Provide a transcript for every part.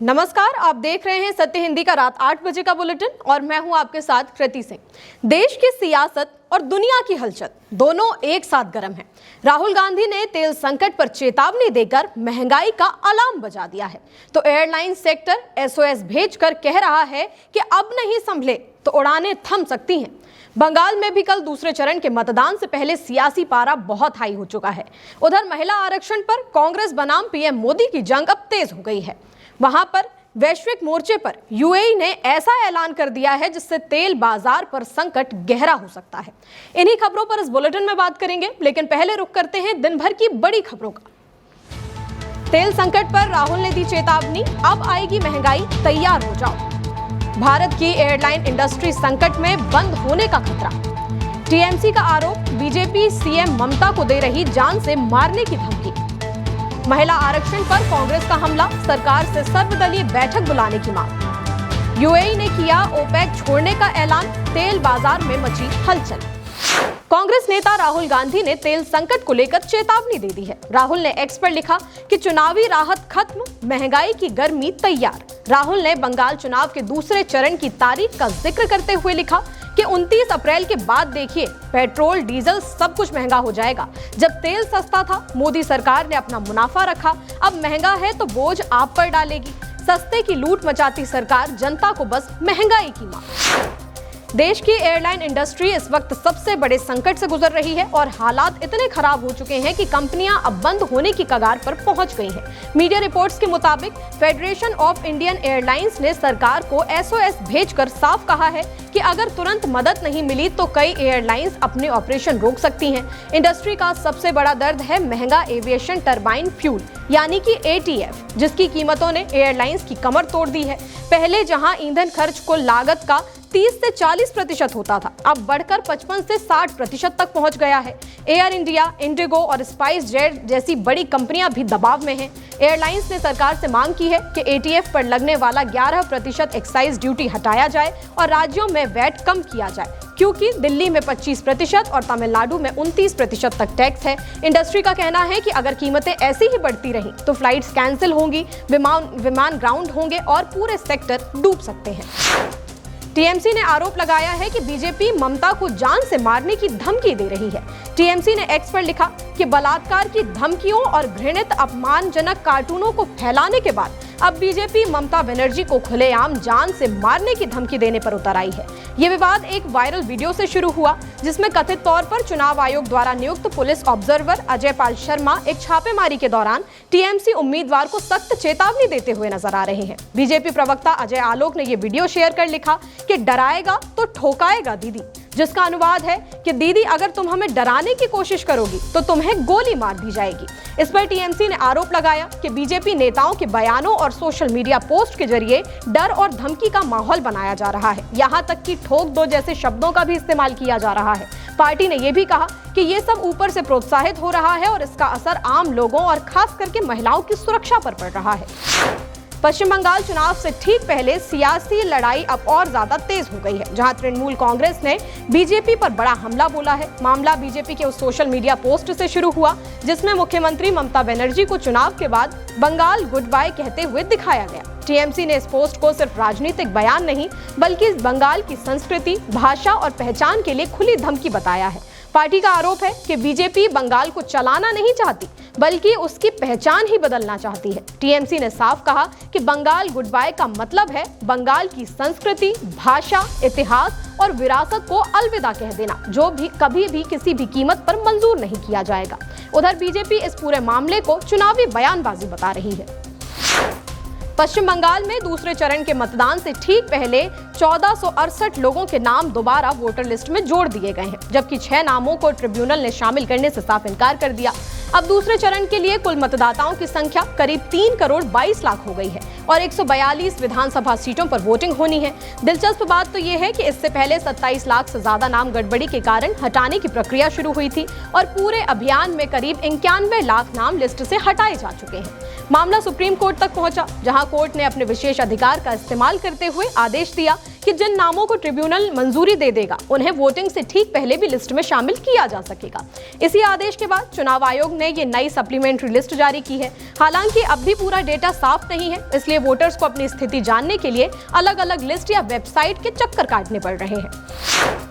नमस्कार, आप देख रहे हैं सत्य हिंदी का रात 8 बजे का बुलेटिन और मैं हूं आपके साथ कृति सिंह। देश की सियासत और दुनिया की हलचल दोनों एक साथ गर्म हैं। राहुल गांधी ने तेल संकट पर चेतावनी देकर महंगाई का अलार्म बजा दिया है, तो एयरलाइन सेक्टर एसओएस भेजकर कह रहा है कि अब नहीं संभले तो उड़ानें थम सकती हैं। बंगाल में भी कल दूसरे चरण के मतदान से पहले सियासी पारा बहुत हाई हो चुका है। उधर महिला आरक्षण पर कांग्रेस बनाम पीएम मोदी की जंग अब तेज हो गई है। वहां पर वैश्विक मोर्चे पर यूएई ने ऐसा ऐलान कर दिया है जिससे तेल बाजार पर संकट गहरा हो सकता है। इन्हीं खबरों पर इस बुलेटिन में बात करेंगे, लेकिन पहले रुक करते हैं दिन भर की बड़ी खबरों का। तेल संकट पर राहुल ने दी चेतावनी, अब आएगी महंगाई, तैयार हो जाओ। भारत की एयरलाइन इंडस्ट्री संकट में बंद होने का खतरा। टीएमसी का आरोप, बीजेपी सीएम ममता को दे रही जान से मारने की धमकी। महिला आरक्षण पर कांग्रेस का हमला, सरकार से सर्वदलीय बैठक बुलाने की मांग। यूएई ने किया ओपेक छोड़ने का ऐलान, तेल बाजार में मची हलचल। कांग्रेस नेता राहुल गांधी ने तेल संकट को लेकर चेतावनी दे दी है। राहुल ने एक्स पर लिखा कि चुनावी राहत खत्म, महंगाई की गर्मी तैयार। राहुल ने बंगाल चुनाव के दूसरे चरण की तारीख का जिक्र करते हुए लिखा कि 29 अप्रैल के बाद देखिए, पेट्रोल डीजल सब कुछ महंगा हो जाएगा। जब तेल सस्ता था, मोदी सरकार ने अपना मुनाफा रखा, अब महंगा है तो बोझ आप पर डालेगी। सस्ते की लूट मचाती सरकार, जनता को बस महंगाई की मांग। देश की एयरलाइन इंडस्ट्री इस वक्त सबसे बड़े संकट से गुजर रही है और हालात इतने खराब हो चुके हैं कि कंपनियां अब बंद होने की कगार पर पहुंच गई हैं। मीडिया रिपोर्ट्स के मुताबिक फेडरेशन ऑफ इंडियन एयरलाइंस ने सरकार को एसओएस भेजकर साफ कहा है कि अगर तुरंत मदद नहीं मिली तो कई एयरलाइंस अपने ऑपरेशन रोक सकती हैं। इंडस्ट्री का सबसे बड़ा दर्द है महंगा एविएशन टरबाइन फ्यूल यानी कि एटीएफ, जिसकी कीमतों ने एयरलाइंस की कमर तोड़ दी है। पहले जहां ईंधन खर्च को लागत का 30 से 40% होता था, अब बढ़कर 55 से 60% तक पहुंच गया है। एयर इंडिया, इंडिगो और स्पाइस जेट जैसी बड़ी कंपनियां भी दबाव में हैं। एयरलाइंस ने सरकार से मांग की है कि एटीएफ पर लगने वाला 11% एक्साइज ड्यूटी हटाया जाए और राज्यों में वैट कम किया जाए, क्योंकि दिल्ली में 25% और तमिलनाडु में 29% तक टैक्स है। इंडस्ट्री का कहना है कि अगर कीमतें ऐसी ही बढ़ती रहीं तो फ्लाइट्स कैंसिल होंगी, विमान ग्राउंड होंगे और पूरे सेक्टर डूब सकते हैं। टीएमसी ने आरोप लगाया है कि बीजेपी ममता को जान से मारने की धमकी दे रही है। टीएमसी ने एक्स पर लिखा कि बलात्कार की धमकियों और घृणित अपमानजनक कार्टूनों को फैलाने के बाद अब बीजेपी ममता बनर्जी को खुलेआम जान से मारने की धमकी देने पर उतर आई है। ये विवाद एक वायरल वीडियो से शुरू हुआ, जिसमें कथित तौर पर चुनाव आयोग द्वारा नियुक्त पुलिस ऑब्जर्वर अजय पाल शर्मा एक छापेमारी के दौरान टीएमसी उम्मीदवार को सख्त चेतावनी देते हुए नजर आ रहे हैं। बीजेपी प्रवक्ता अजय आलोक ने ये वीडियो शेयर कर लिखा कि डराएगा तो ठोकाएगा दीदी, जिसका अनुवाद है कि दीदी अगर तुम हमें डराने की कोशिश करोगी तो तुम्हें गोली मार दी जाएगी। इस पर टीएमसी ने आरोप लगाया कि बीजेपी नेताओं के बयानों और सोशल मीडिया पोस्ट के जरिए डर और धमकी का माहौल बनाया जा रहा है। यहां तक कि ठोक दो जैसे शब्दों का भी इस्तेमाल किया जा रहा है। पार्टी ने यह भी कहा कि ये सब ऊपर से प्रोत्साहित हो रहा है और इसका असर आम लोगों और खास करके महिलाओं की सुरक्षा पर पड़ रहा है। पश्चिम बंगाल चुनाव से ठीक पहले सियासी लड़ाई अब और ज्यादा तेज हो गई है, जहां तृणमूल कांग्रेस ने बीजेपी पर बड़ा हमला बोला है। मामला बीजेपी के उस सोशल मीडिया पोस्ट से शुरू हुआ जिसमें मुख्यमंत्री ममता बनर्जी को चुनाव के बाद बंगाल गुड बाय कहते हुए दिखाया गया। टीएमसी ने इस पोस्ट को सिर्फ राजनीतिक बयान नहीं बल्कि बंगाल की संस्कृति, भाषा और पहचान के लिए खुली धमकी बताया है। पार्टी का आरोप है कि बीजेपी बंगाल को चलाना नहीं चाहती बल्कि उसकी पहचान ही बदलना चाहती है। टीएमसी ने साफ कहा कि बंगाल गुड बाय का मतलब है बंगाल की संस्कृति, भाषा, इतिहास और विरासत को अलविदा कह देना, जो भी कभी भी किसी भी कीमत पर मंजूर नहीं किया जाएगा। उधर बीजेपी इस पूरे मामले को चुनावी बयानबाजी बता रही है। पश्चिम बंगाल में दूसरे चरण के मतदान से ठीक पहले 1468 लोगों के नाम दोबारा वोटर लिस्ट में जोड़ दिए गए हैं, जबकि 6 नामों को ट्रिब्यूनल ने शामिल करने से साफ इनकार कर दिया। अब दूसरे चरण के लिए कुल मतदाताओं की संख्या करीब 3 करोड़ 22 लाख हो गई है और 142 विधानसभा सीटों पर वोटिंग होनी है। दिलचस्प बात तो ये है कि इससे पहले 27 लाख से ज्यादा नाम गड़बड़ी के कारण हटाने की प्रक्रिया शुरू हुई थी और पूरे अभियान में करीब 91 लाख नाम लिस्ट से हटाए जा चुके हैं। मामला सुप्रीम कोर्ट तक पहुंचा, जहां कोर्ट ने अपने विशेष अधिकार का इस्तेमाल करते हुए आदेश दिया कि जिन नामों को ट्रिब्यूनल मंजूरी दे देगा उन्हें वोटिंग से ठीक पहले भी लिस्ट में शामिल किया जा सकेगा। इसी आदेश के बाद चुनाव आयोग ने ये नई सप्लीमेंट्री लिस्ट जारी की है। हालांकि अब भी पूरा डेटा साफ नहीं है, इसलिए वोटर्स को अपनी स्थिति जानने के लिए अलग अलग लिस्ट या वेबसाइट के चक्कर काटने पड़ रहे हैं।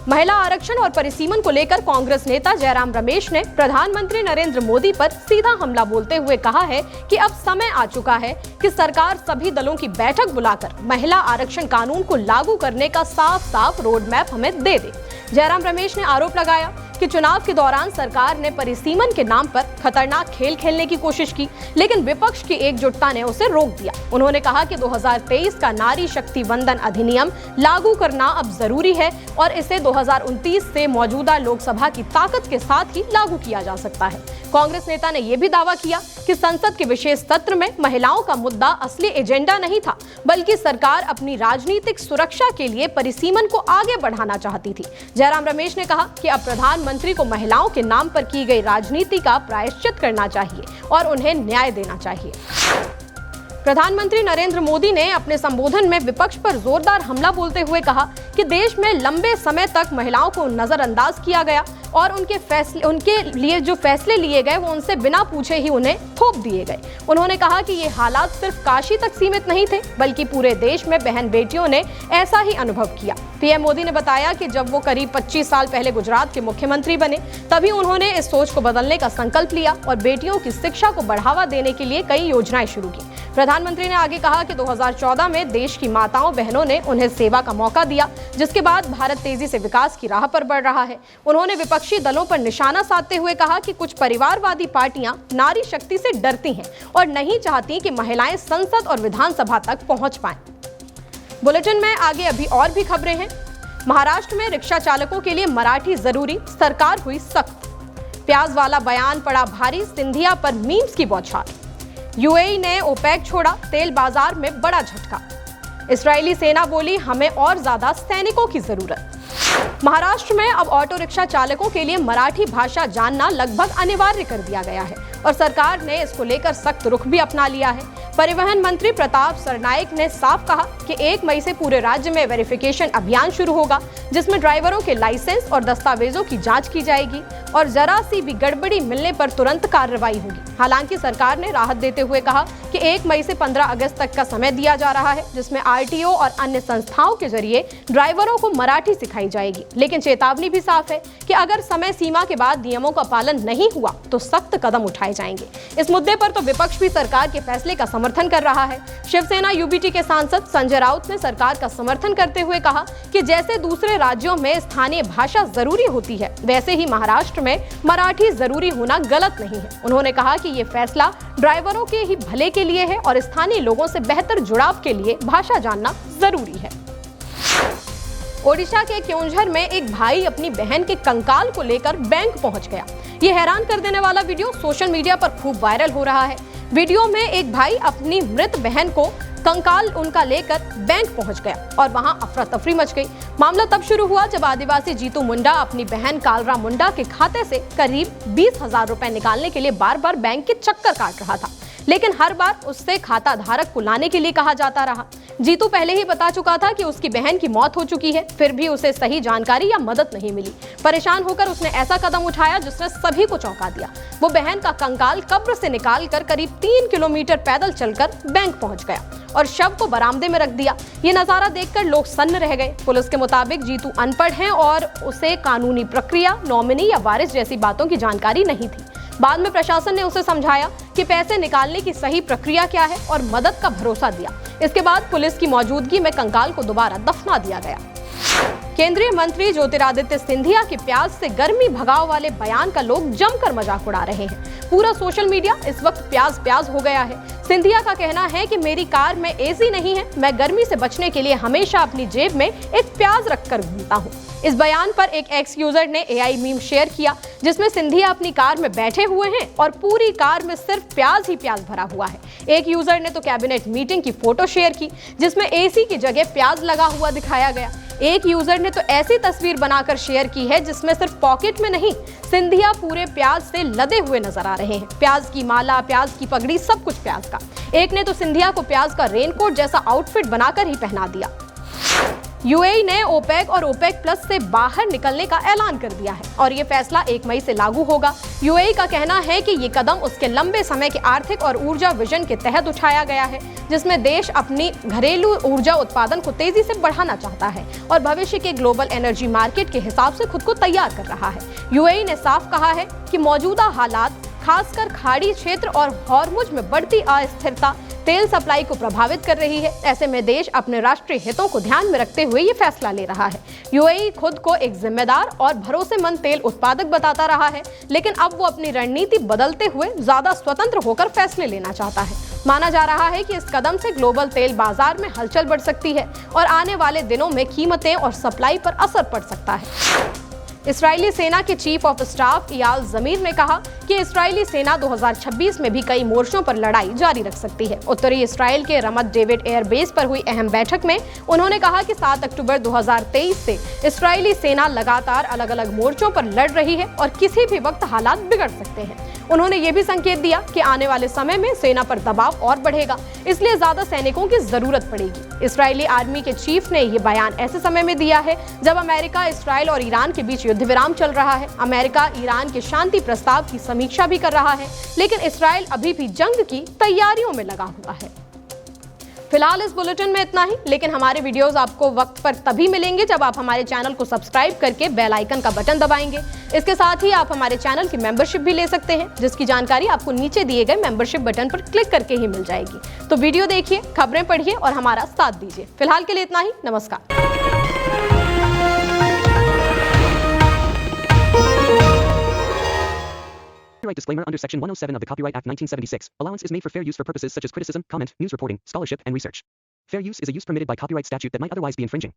महिला आरक्षण और परिसीमन को लेकर कांग्रेस नेता जयराम रमेश ने प्रधानमंत्री नरेंद्र मोदी पर सीधा हमला बोलते हुए कहा है कि अब समय आ चुका है कि सरकार सभी दलों की बैठक बुलाकर महिला आरक्षण कानून को लागू करने का साफ साफ रोड मैप हमें दे दे। जयराम रमेश ने आरोप लगाया कि चुनाव के दौरान सरकार ने परिसीमन के नाम पर खतरनाक खेल खेलने की कोशिश की, लेकिन विपक्ष की एकजुटता ने उसे रोक दिया। उन्होंने कहा कि 2023 का नारी शक्ति वंदन अधिनियम लागू करना अब जरूरी है और इसे 2029 से मौजूदा लोकसभा की ताकत के साथ ही लागू किया जा सकता है। कांग्रेस नेता ने यह भी दावा किया कि संसद के विशेष सत्र में महिलाओं का मुद्दा असली एजेंडा नहीं था, बल्कि सरकार अपनी राजनीतिक सुरक्षा के लिए परिसीमन को आगे बढ़ाना चाहती थी। जयराम रमेश ने कहा कि अब प्रधानमंत्री को महिलाओं के नाम पर की गई राजनीति का प्रायश्चित करना चाहिए और उन्हें न्याय देना चाहिए। प्रधानमंत्री नरेंद्र मोदी ने अपने संबोधन में विपक्ष पर जोरदार हमला बोलते हुए कहा कि देश में लंबे समय तक महिलाओं को नजरअंदाज किया गया और उनके लिए जो फैसले लिए गए वो उनसे बिना पूछे ही उन्हें थोप दिए गए। उन्होंने कहा कि ये हालात सिर्फ काशी तक सीमित नहीं थे, बल्कि पूरे देश में बहन बेटियों ने ऐसा ही अनुभव किया। पीएम मोदी ने बताया कि जब वो करीब 25 साल पहले गुजरात के मुख्यमंत्री बने, तभी उन्होंने इस सोच को बदलने का संकल्प लिया और बेटियों की शिक्षा को बढ़ावा देने के लिए कई योजनाएं शुरू की। प्रधानमंत्री ने आगे कहा कि 2014 में देश की माताओं बहनों ने उन्हें सेवा का मौका दिया, जिसके बाद भारत तेजी से विकास की राह पर बढ़ रहा है। उन्होंने विपक्षी दलों पर निशाना साधते हुए कहा कि कुछ परिवारवादी पार्टियां नारी शक्ति से डरती हैं और नहीं चाहती कि महिलाएं संसद और विधानसभा तक पहुंच पाएं। बुलेटिन में आगे अभी और भी खबरें हैं। महाराष्ट्र में रिक्शा चालकों के लिए मराठी जरूरी, सरकार हुई सख्त। प्याज वाला बयान पड़ा भारी, सिंधिया पर मीम्स की बौछार। यूएई ने ओपेक छोड़ा, तेल बाजार में बड़ा झटका। इस्राएली सेना बोली हमें और ज्यादा सैनिकों की जरूरत। महाराष्ट्र में अब ऑटो रिक्शा चालकों के लिए मराठी भाषा जानना लगभग अनिवार्य कर दिया गया है और सरकार ने इसको लेकर सख्त रुख भी अपना लिया है। परिवहन मंत्री प्रताप सरनाइक ने साफ कहा कि 1 मई से पूरे राज्य में वेरिफिकेशन अभियान शुरू होगा, जिसमें ड्राइवरों के लाइसेंस और दस्तावेजों की जांच की जाएगी और जरा सी भी गड़बड़ी मिलने पर तुरंत कार्रवाई होगी। हालांकि सरकार ने राहत देते हुए कहा कि 1 मई से 15 अगस्त तक का समय दिया जा रहा है, जिसमें आरटीओ और अन्य संस्थाओं के जरिए ड्राइवरों को मराठी सिखाई जाएगी। लेकिन चेतावनी भी साफ है कि अगर समय सीमा के बाद नियमों का पालन नहीं हुआ तो सख्त कदम उठाए जाएंगे। इस मुद्दे पर तो विपक्ष भी सरकार के फैसले का समर्थन कर रहा है। शिवसेना यूबीटी के सांसद संजय राउत ने सरकार का समर्थन करते हुए कहा कि जैसे दूसरे राज्यों में स्थानीय भाषा जरूरी होती है, वैसे ही महाराष्ट्र में मराठी जरूरी होना गलत नहीं है। उन्होंने कहा कि ये फैसला ड्राइवरों के ही भले के लिए है और स्थानीय लोगों से बेहतर जुड़ाव के लिए भाषा जानना जरूरी है। ओडिशा के क्योंझर में एक भाई अपनी बहन के कंकाल को लेकर बैंक पहुंच गया। ये हैरान कर देने वाला वीडियो सोशल मीडिया पर खूब वायरल हो रहा है। वीडियो में एक भाई अपनी मृत बहन को कंकाल उनका लेकर बैंक पहुंच गया और वहां अफरा तफरी मच गई। मामला तब शुरू हुआ जब आदिवासी जीतू मुंडा अपनी बहन कालरा मुंडा के खाते से करीब 20,000 रुपए निकालने के लिए बार बार बैंक के चक्कर काट रहा था, लेकिन हर बार उससे खाता धारक को लाने के लिए कहा जाता रहा। जीतू पहले ही बता चुका था कि उसकी बहन की मौत हो चुकी है, फिर भी उसे सही जानकारी या मदद नहीं मिली। परेशान होकर उसने ऐसा कदम उठाया जिसने सभी को चौंका दिया। वो बहन का कंकाल कब्र से निकालकर करीब 3 किलोमीटर पैदल चलकर बैंक पहुंच गया और शव को बरामदे में रख दिया। ये नजारा देखकर लोग सन्न रह गए। पुलिस के मुताबिक जीतू अनपढ़ है और उसे कानूनी प्रक्रिया, नॉमिनी या वारिस जैसी बातों की जानकारी नहीं थी। बाद में प्रशासन ने उसे समझाया कि पैसे निकालने की सही प्रक्रिया क्या है और मदद का भरोसा दिया। इसके बाद पुलिस की मौजूदगी में कंकाल को दोबारा दफना दिया गया। केंद्रीय मंत्री ज्योतिरादित्य सिंधिया के प्याज से गर्मी भगाव वाले बयान का लोग जमकर मजाक उड़ा रहे हैं। पूरा सोशल मीडिया इस वक्त प्याज हो गया है। सिंधिया का कहना है कि मेरी कार में एसी नहीं है, मैं गर्मी से बचने के लिए हमेशा अपनी जेब में एक प्याज रखकर घूमता हूँ। इस बयान पर एक एक्स यूजर ने एआई मीम शेयर किया, जिसमें सिंधिया अपनी कार में बैठे हुए हैं और पूरी कार में सिर्फ प्याज ही प्याज भरा हुआ है। एक यूजर ने तो कैबिनेट मीटिंग की फोटो शेयर की, जिसमें एसी की जगह प्याज लगा हुआ दिखाया गया। एक यूजर ने तो ऐसी तस्वीर बनाकर शेयर की है जिसमें सिर्फ पॉकेट में नहीं, सिंधिया पूरे प्याज से लदे हुए नजर आ रहे हैं। प्याज की माला, प्याज की पगड़ी, सब कुछ प्याज का। एक ने तो सिंधिया को प्याज का रेनकोट जैसा आउटफिट बनाकर ही पहना दिया। यूएई ने ओपेक और ओपेक प्लस से बाहर निकलने का ऐलान कर दिया है और ये फैसला 1 मई से लागू होगा। यूएई का कहना है कि ये कदम उसके लंबे समय के आर्थिक और ऊर्जा विजन के तहत उठाया गया है, जिसमें देश अपनी घरेलू ऊर्जा उत्पादन को तेजी से बढ़ाना चाहता है और भविष्य के ग्लोबल एनर्जी मार्केट के हिसाब से खुद को तैयार कर रहा है। यूएई ने साफ कहा है कि मौजूदा हालात, खासकर खाड़ी क्षेत्र और हॉर्मुज में बढ़ती अस्थिरता तेल सप्लाई को प्रभावित कर रही है। ऐसे में देश अपने राष्ट्रीय हितों को ध्यान में रखते हुए ये फैसला ले रहा है। यूएई खुद को एक जिम्मेदार और भरोसेमंद तेल उत्पादक बताता रहा है, लेकिन अब वो अपनी रणनीति बदलते हुए ज्यादा स्वतंत्र होकर फैसले लेना चाहता है। माना जा रहा है कि इस कदम से ग्लोबल तेल बाजार में हलचल बढ़ सकती है और आने वाले दिनों में कीमतें और सप्लाई पर असर पड़ सकता है। इस्राएली सेना के चीफ ऑफ स्टाफ इयाल ज़मीर ने कहा कि इस्राएली सेना 2026 में भी कई मोर्चों पर लड़ाई जारी रख सकती है। उत्तरी इस्राएल के रमत डेविड एयरबेस पर हुई अहम बैठक में उन्होंने कहा कि 7 अक्टूबर 2023 से इस्राएली सेना लगातार अलग अलग मोर्चों पर लड़ रही है और किसी भी वक्त हालात बिगड़ सकते हैं। उन्होंने ये भी संकेत दिया कि आने वाले समय में सेना पर दबाव और बढ़ेगा, इसलिए ज्यादा सैनिकों की जरूरत पड़ेगी। इस्राएली आर्मी के चीफ ने ये बयान ऐसे समय में दिया है जब अमेरिका, इस्राएल और ईरान के बीच युद्ध विराम चल रहा है। अमेरिका ईरान के शांति प्रस्ताव की समीक्षा भी कर रहा है, लेकिन इस्राएल अभी भी जंग की तैयारियों में लगा हुआ है। फिलहाल इस बुलेटिन में इतना ही, लेकिन हमारे वीडियोस आपको वक्त पर तभी मिलेंगे जब आप हमारे चैनल को सब्सक्राइब करके बेल आइकन का बटन दबाएंगे। इसके साथ ही आप हमारे चैनल की मेंबरशिप भी ले सकते हैं, जिसकी जानकारी आपको नीचे दिए गए मेंबरशिप बटन पर क्लिक करके ही मिल जाएगी। तो वीडियो देखिए, खबरें पढ़िए और हमारा साथ दीजिए। फिलहाल के लिए इतना ही, नमस्कार। Copyright disclaimer under Section 107 of the Copyright Act 1976. Allowance is made for fair use for purposes such as criticism, comment, news reporting, scholarship, and research. Fair use is a use permitted by copyright statute that might otherwise be infringing.